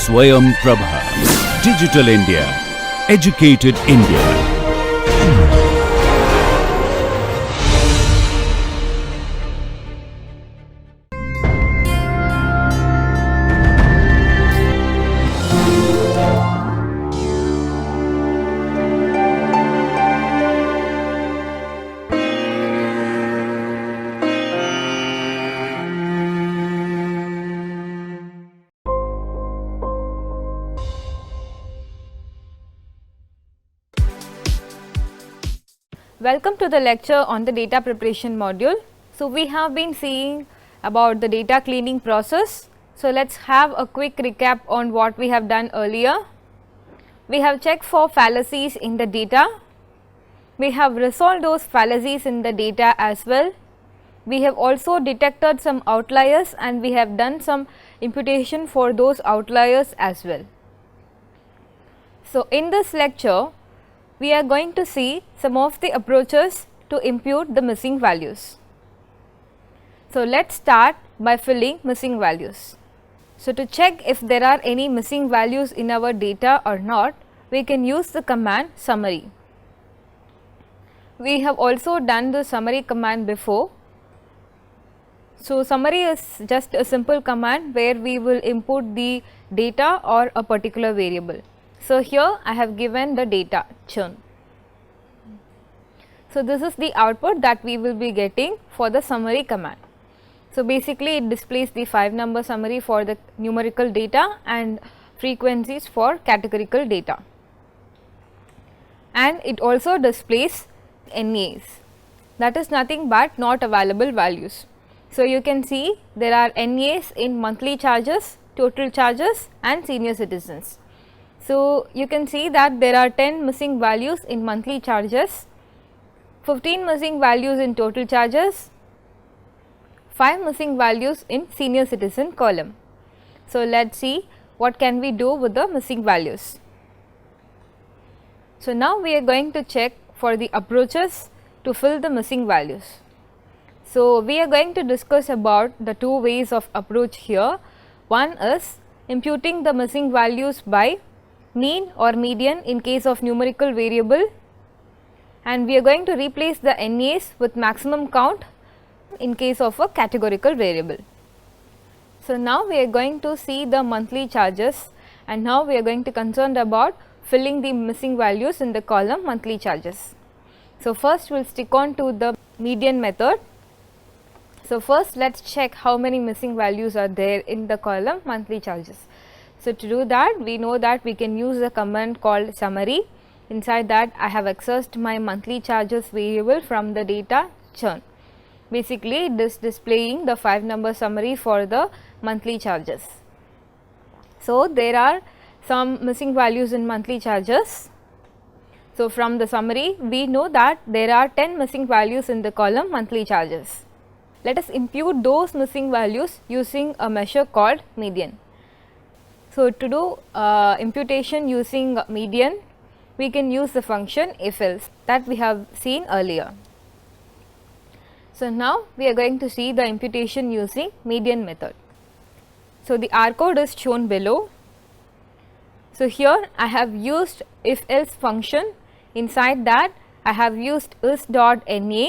Swayam Prabha. Digital India. Educated India. Welcome to the lecture on the data preparation module. So, we have been seeing about the data cleaning process. So, let us have a quick recap on what we have done earlier. We have checked for fallacies in the data. We have resolved those fallacies in the data as well. We have also detected some outliers and we have done some imputation for those outliers as well. So, in this lecture, we are going to see some of the approaches to impute the missing values. So, let us start by filling missing values. So, to check if there are any missing values in our data or not, we can use the command summary. We have also done the summary command before. So, summary is just a simple command where we will input the data or a particular variable. So, here I have given the data churn. So, this is the output that we will be getting for the summary command. So, basically it displays the 5-number summary for the numerical data and frequencies for categorical data, and it also displays NAs, that is nothing but not available values. So, you can see there are NAs in monthly charges, total charges and senior citizens. So, you can see that there are 10 missing values in monthly charges, 15 missing values in total charges, 5 missing values in senior citizen column. So, let us see what can we do with the missing values. So, now we are going to check for the approaches to fill the missing values. So, we are going to discuss about the two ways of approach here. One is imputing the missing values by mean or median in case of numerical variable, and we are going to replace the NAs with maximum count in case of a categorical variable. So, now we are going to see the monthly charges, and now we are going to concerned about filling the missing values in the column monthly charges. So, first we will stick on to the median method. So, first let us check how many missing values are there in the column monthly charges. So, to do that, we know that we can use a command called summary. Inside that I have accessed my monthly charges variable from the data churn. Basically it is displaying the 5-number summary for the monthly charges. So, there are some missing values in monthly charges. So, from the summary we know that there are 10 missing values in the column monthly charges. Let us impute those missing values using a measure called median. So, to do imputation using median, we can use the function if else that we have seen earlier. So, now we are going to see the imputation using median method. So, the R code is shown below. So, here I have used if else function. Inside that I have used is.na,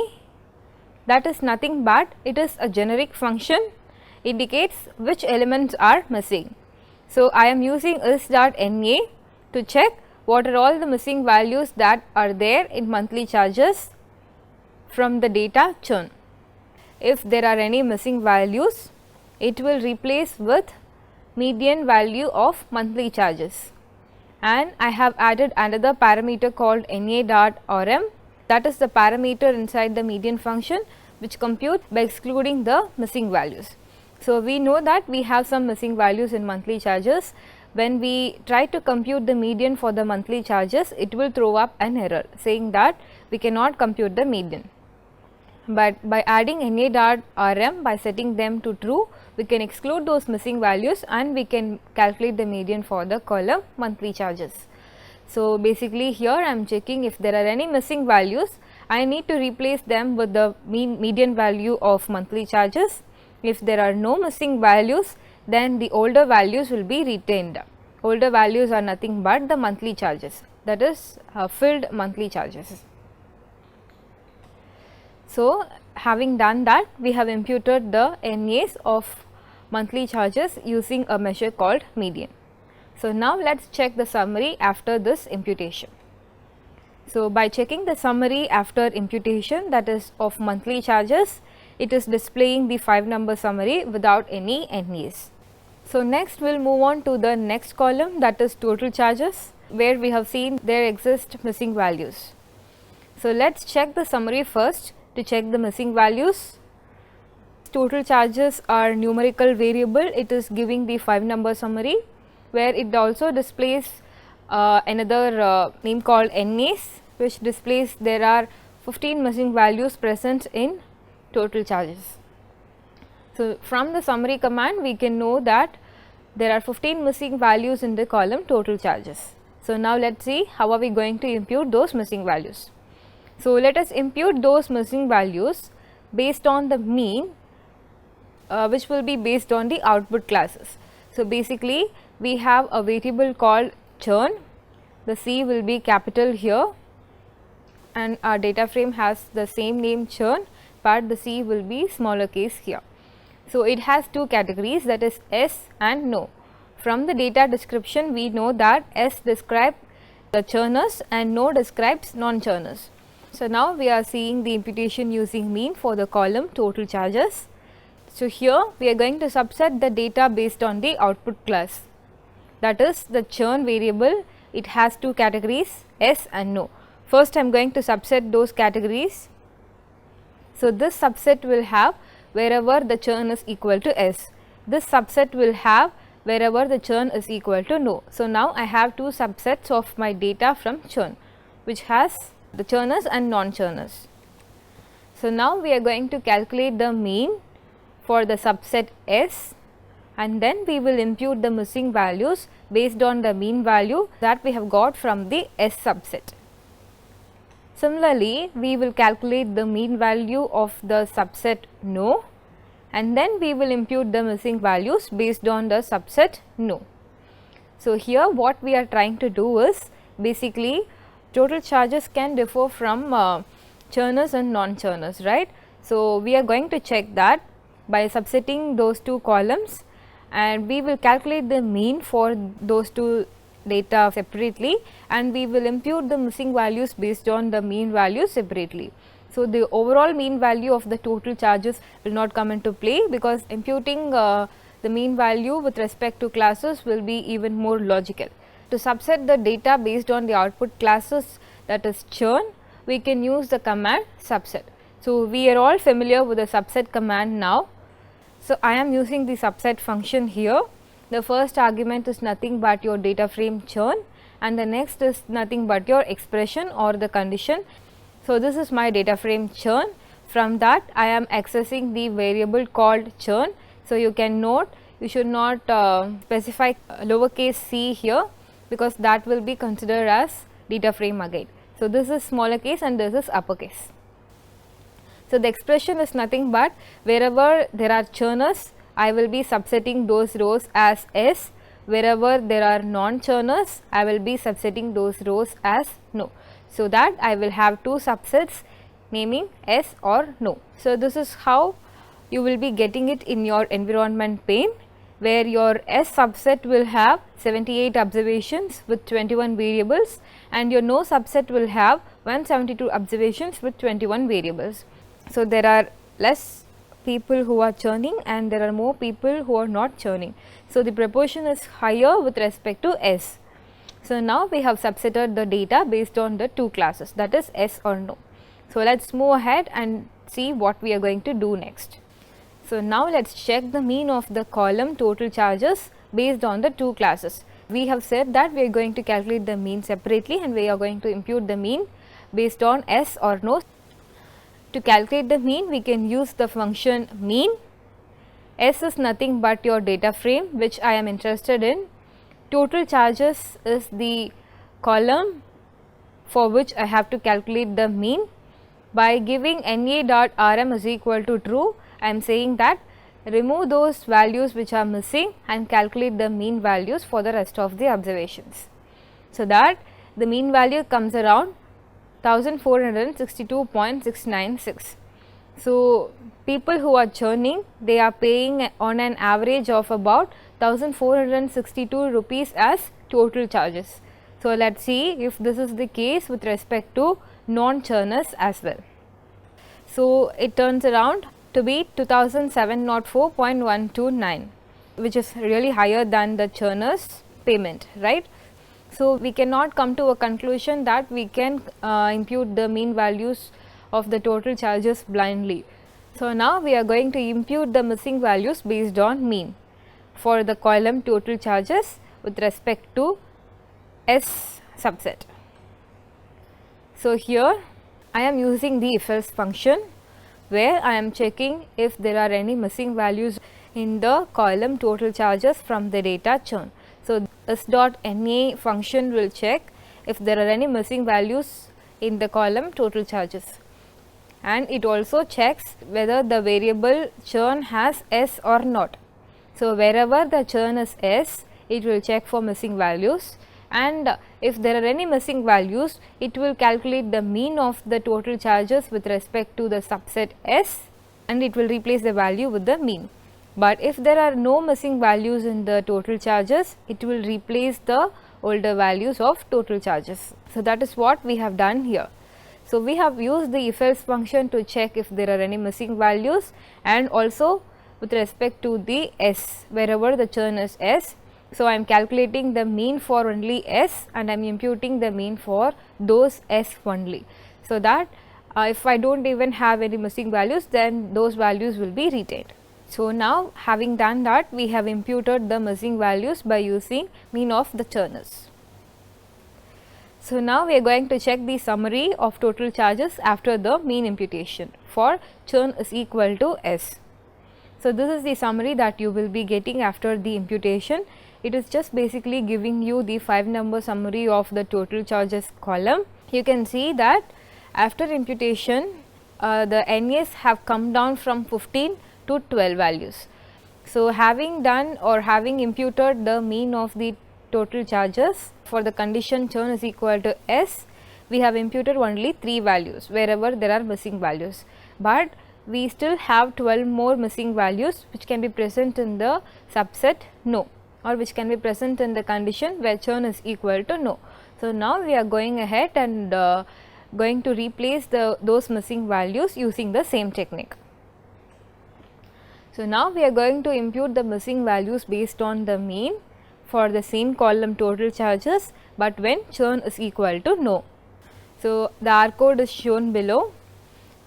that is nothing but it is a generic function, indicates which elements are missing. So, I am using is.na to check what are all the missing values that are there in monthly charges from the data churn. If there are any missing values, it will replace with median value of monthly charges, and I have added another parameter called na.rm, that is the parameter inside the median function which compute by excluding the missing values. So, we know that we have some missing values in monthly charges. When we try to compute the median for the monthly charges, it will throw up an error saying that we cannot compute the median. But by adding na.rm, by setting them to true, we can exclude those missing values and we can calculate the median for the column monthly charges. So, basically here I am checking if there are any missing values, I need to replace them with the median value of monthly charges. If there are no missing values, then the older values will be retained. older values are nothing but the monthly charges, that is filled monthly charges. So, having done that, we have imputed the NAs of monthly charges using a measure called median. So, now let us check the summary after this imputation. So, by checking the summary after imputation, that is of monthly charges, it is displaying the 5-number summary without any NAs. So, next we will move on to the next column, that is total charges, where we have seen there exist missing values. So, let us check the summary first to check the missing values. Total charges are numerical variable, it is giving the 5-number summary, where it also displays another name called NAs, which displays there are 15 missing values present in total charges. So, from the summary command we can know that there are 15 missing values in the column total charges. So, now let us see how are we going to impute those missing values. So, let us impute those missing values based on the mean, which will be based on the output classes. So, basically we have a variable called churn, the C will be capital here and our data frame has the same name churn, but the C will be smaller case here. So, it has two categories, that is S and no. From the data description we know that S describes the churners and no describes non-churners. So, now we are seeing the imputation using mean for the column total charges. So, here we are going to subset the data based on the output class, that is the churn variable. It has two categories, S and no. First I am going to subset those categories. So, this subset will have wherever the churn is equal to S. This subset will have wherever the churn is equal to no. So, now I have two subsets of my data from churn, which has the churners and non-churners. So, now we are going to calculate the mean for the subset S, and then we will impute the missing values based on the mean value that we have got from the S subset. Similarly, we will calculate the mean value of the subset no, and then we will impute the missing values based on the subset no. So, here what we are trying to do is basically total charges can differ from churners and non-churners, right. So, we are going to check that by subsetting those two columns, and we will calculate the mean for those two data separately, and we will impute the missing values based on the mean value separately. So, the overall mean value of the total charges will not come into play, because imputing the mean value with respect to classes will be even more logical. To subset the data based on the output classes, that is churn, we can use the command subset. So, we are all familiar with the subset command now. So, I am using the subset function here. The first argument is nothing but your data frame churn, and the next is nothing but your expression or the condition. So, this is my data frame churn. From that I am accessing the variable called churn. So, you can note you should not specify lowercase c here, because that will be considered as data frame again. So, this is smaller case and this is uppercase. So, the expression is nothing but wherever there are churners, I will be subsetting those rows as S, wherever there are non-churners, I will be subsetting those rows as no. So, that I will have two subsets naming S or no. So, this is how you will be getting it in your environment pane, where your S subset will have 78 observations with 21 variables, and your no subset will have 172 observations with 21 variables. So, there are less people who are churning and there are more people who are not churning. So, the proportion is higher with respect to S. So, now we have subsetted the data based on the two classes, that is S or no. So, let us move ahead and see what we are going to do next. So, now let us check the mean of the column total charges based on the two classes. We have said that we are going to calculate the mean separately, and we are going to impute the mean based on S or no. To calculate the mean, we can use the function mean. S is nothing but your data frame, which I am interested in. Total charges is the column for which I have to calculate the mean. By giving na.rm is equal to true, I am saying that remove those values which are missing and calculate the mean values for the rest of the observations. So that the mean value comes around 1462.696. So people who are churning, they are paying on an average of about 1462 rupees as total charges. So let us see if this is the case with respect to non-churners as well. So it turns around to be 2704.129, which is really higher than the churners payment, right. So we cannot come to a conclusion that we can impute the mean values of the total charges blindly. So now we are going to impute the missing values based on mean for the column total charges with respect to S subset. So here I am using the if else function, where I am checking if there are any missing values in the column total charges from the data churn. So s.na function will check if there are any missing values in the column total charges, and it also checks whether the variable churn has S or not. So wherever the churn is S, it will check for missing values, and if there are any missing values, it will calculate the mean of the total charges with respect to the subset S, and it will replace the value with the mean. But if there are no missing values in the total charges, it will replace the older values of total charges. So that is what we have done here. So we have used the if else function to check if there are any missing values, and also with respect to the S, wherever the churn is S. So I am calculating the mean for only S, and I am imputing the mean for those S only, so that if I do not even have any missing values, then those values will be retained. So now having done that, we have imputed the missing values by using mean of the churners. So now we are going to check the summary of total charges after the mean imputation for churn is equal to S. So this is the summary that you will be getting after the imputation. It is just basically giving you the 5-number summary of the total charges column. You can see that after imputation, the NAs have come down from 15 to 12 values. So having done or having imputed the mean of the total charges for the condition churn is equal to S, we have imputed only 3 values wherever there are missing values, but we still have 12 more missing values which can be present in the subset no, or which can be present in the condition where churn is equal to no. So now we are going ahead and going to replace those missing values using the same technique. So now we are going to impute the missing values based on the mean for the same column total charges, but when churn is equal to no. So the R code is shown below.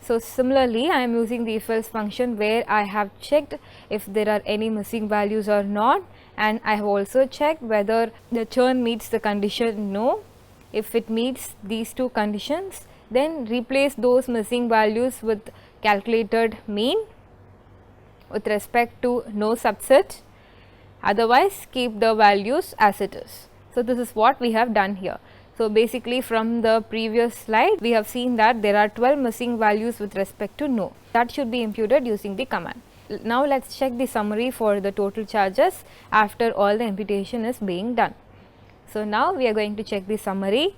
So similarly, I am using the if else function where I have checked if there are any missing values or not, and I have also checked whether the churn meets the condition no. If it meets these two conditions, then replace those missing values with calculated mean with respect to no subset, otherwise keep the values as it is. So this is what we have done here. So basically from the previous slide, we have seen that there are 12 missing values with respect to no. That should be imputed using the command. Now let us check the summary for the total charges after all the imputation is being done. So now we are going to check the summary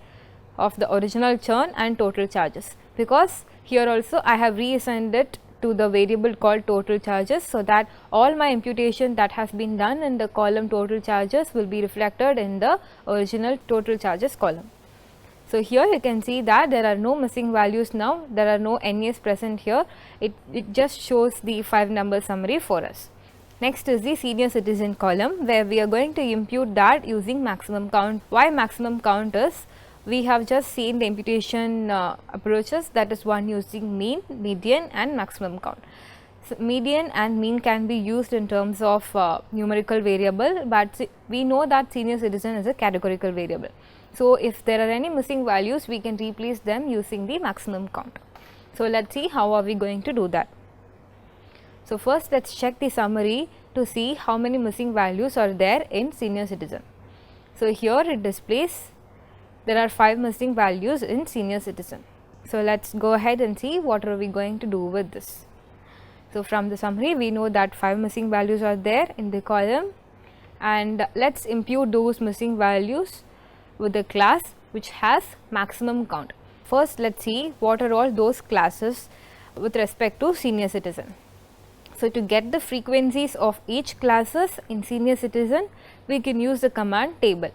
of the original churn and total charges, because here also I have reassigned it to the variable called total charges, so that all my imputation that has been done in the column total charges will be reflected in the original total charges column. So here you can see that there are no missing values now, there are no NAs present here, it just shows the 5-number summary for us. Next is the senior citizen column, where we are going to impute that using maximum count. Why maximum count is, we have just seen the imputation approaches, that is one using mean, median and maximum count. So median and mean can be used in terms of numerical variable, but we know that senior citizen is a categorical variable. So if there are any missing values, we can replace them using the maximum count. So let us see how are we going to do that. So first let us check the summary to see how many missing values are there in senior citizen. So here it displays there are 5 missing values in senior citizen. So let us go ahead and see what are we going to do with this. So, from the summary we know that 5 missing values are there in the column, and let us impute those missing values with the class which has maximum count. First let us see what are all those classes with respect to senior citizen. So, to get the frequencies of each classes in senior citizen, we can use the command table.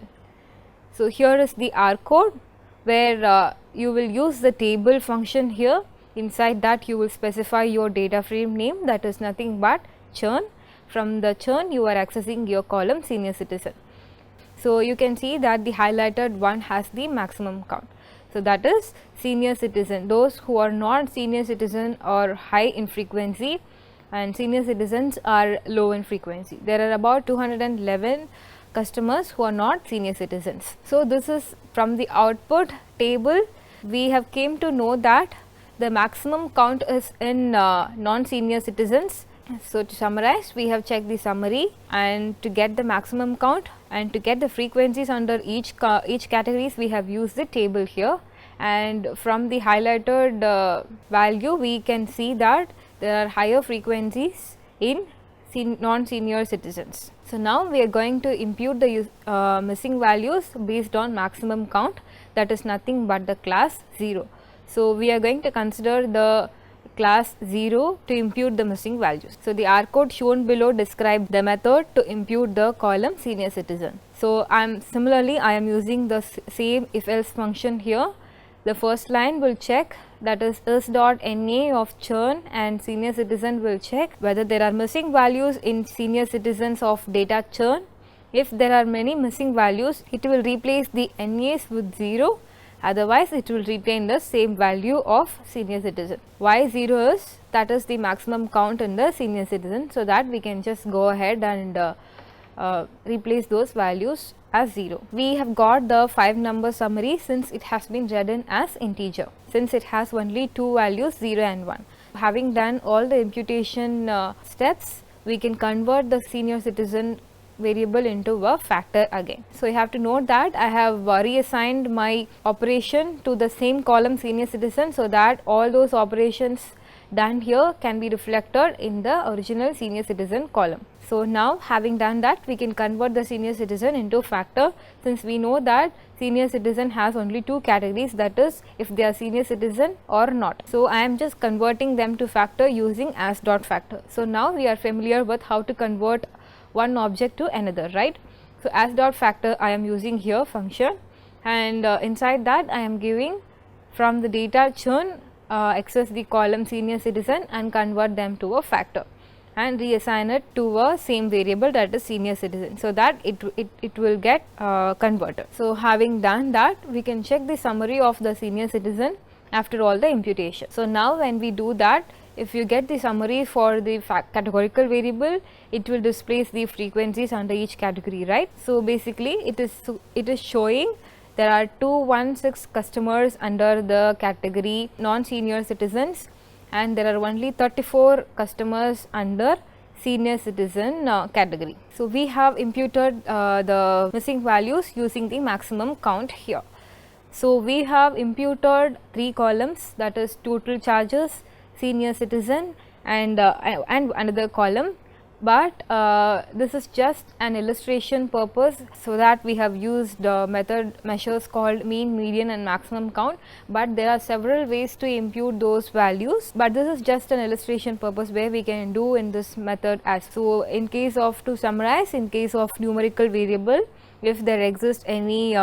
So, here is the R code where you will use the table function here. Inside that you will specify your data frame name, that is nothing but churn. From the churn you are accessing your column senior citizen. So, you can see that the highlighted one has the maximum count. So, that is senior citizen. Those who are not senior citizen are high in frequency and senior citizens are low in frequency. There are about 211 customers who are not senior citizens. So, this is from the output table. We have came to know that the maximum count is in non-senior citizens. So, to summarize, we have checked the summary, and to get the maximum count and to get the frequencies under each categories, we have used the table here, and from the highlighted value we can see that there are higher frequencies in non-senior citizens. So, now we are going to impute the missing values based on maximum count, that is nothing but the class 0. So, we are going to consider the class 0 to impute the missing values. So, the R code shown below describes the method to impute the column senior citizen. So, I am using the same if else function here. The first line will check, that is is.na of churn, and senior citizen will check whether there are missing values in senior citizens of data churn. If there are many missing values, it will replace the NAs with 0. Otherwise, it will retain the same value of senior citizen. Why 0 is, that is the maximum count in the senior citizen. So, that we can just go ahead and replace those values as 0. We have got the 5 number summary since it has been written as integer, since it has only 2 values 0 and 1. Having done all the imputation steps, we can convert the senior citizen variable into a factor again. So, you have to note that I have reassigned my operation to the same column senior citizen, so that all those operations done here can be reflected in the original senior citizen column. So, now having done that, we can convert the senior citizen into factor, since we know that senior citizen has only 2 categories, that is if they are senior citizen or not. So, I am just converting them to factor using as dot factor. So, now we are familiar with how to convert one object to another, right. So, as dot factor I am using here function, and inside that I am giving from the data churn access the column senior citizen and convert them to a factor and reassign it to a same variable, that is senior citizen, so that it will get converted. So, having done that, we can check the summary of the senior citizen after all the imputation. So, now when we do that, if you get the summary for the categorical variable, it will display the frequencies under each category, right. So, basically it is showing there are 216 customers under the category non-senior citizens, and there are only 34 customers under senior citizen category. So, we have imputed the missing values using the maximum count here. So, we have imputed 3 columns, that is total charges, senior citizen, and another column, but this is just an illustration purpose, so that we have used method measures called mean, median and maximum count, but there are several ways to impute those values, but this is just an illustration purpose where we can do in this method as. So, in case of, to summarize, in case of numerical variable, if there exists any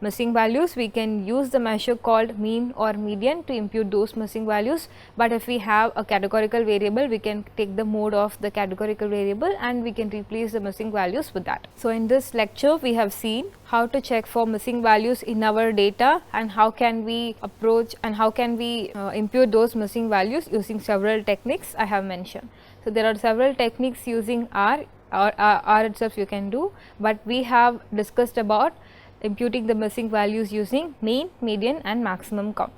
missing values, we can use the measure called mean or median to impute those missing values, but if we have a categorical variable, we can take the mode of the categorical variable and we can replace the missing values with that. So, in this lecture we have seen how to check for missing values in our data and how can we approach and how can we impute those missing values using several techniques I have mentioned. So, there are several techniques using R itself you can do, but we have discussed about imputing the missing values using mean, median and maximum count.